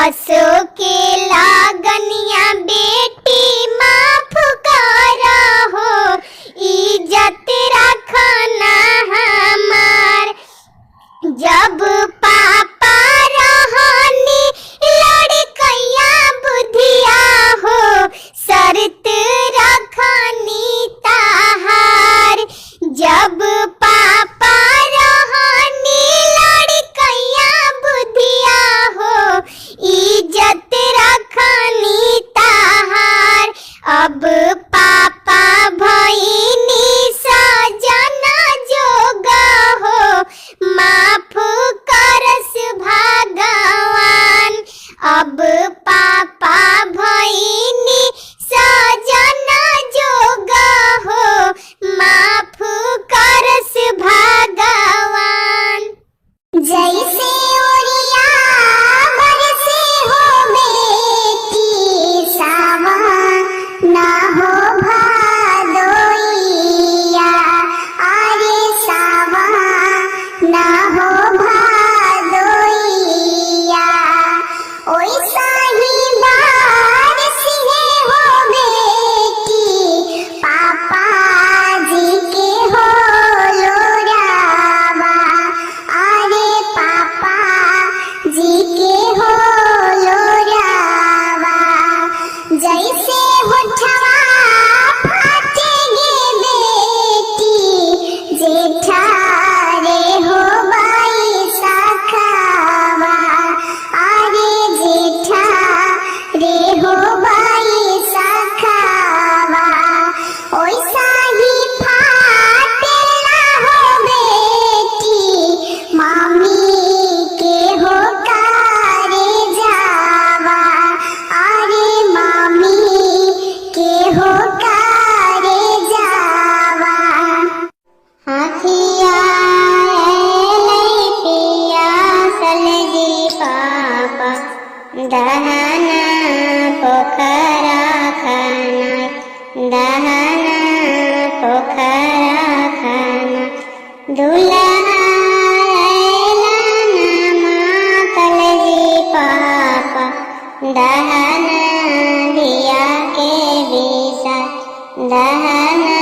असो के लागनिया बेटी माफ करा हो, इज्जत रखना हमार। जब पापा रहनी लड़कैया बुधिया हो, शर्त रखनी ताहार। जब पापा रहनी लड़कैया बुधिया हो, इज्जत रखनी ताहार। अब पापा भईनी सजना जोगा हो, माफ करस भगवान। अब पापा भईनी सजना जोगा हो, माफ करस भगवान। जैसे ओरिया बरसे हो बेटी सावन, ना हो भादोइया। अरे सावन ना हो भादोइया, ओइसा ही बारिश हो बेटी पापा जी के हो लोरावा। अरे पापा जी के हो लोरावा। जैसे होठवा फाटेगे बेटी जेठा रे हो बाई सखावा। अरे जेठा रे हो बाई सखावा, ओइसा ही फाटेला हो बेटी मामी के हो कारे जावा। अरे मामी के हो कारे जावा। हाथिया नहीं पिया सलजी पापा, दहना पोखरा खाना, दहना पोखरा खाना। दुल्हा कलजी पापा, दहना दिया के बीसा, दहना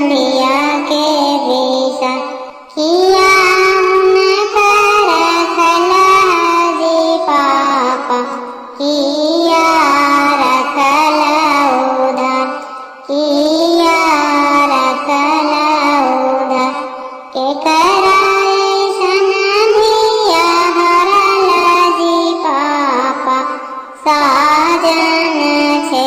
दिया के बीसा। किया जी पापा, किया रखला उधार, किया रखला उधार। के कराए सनधिया हरला जी पापा, साजन छे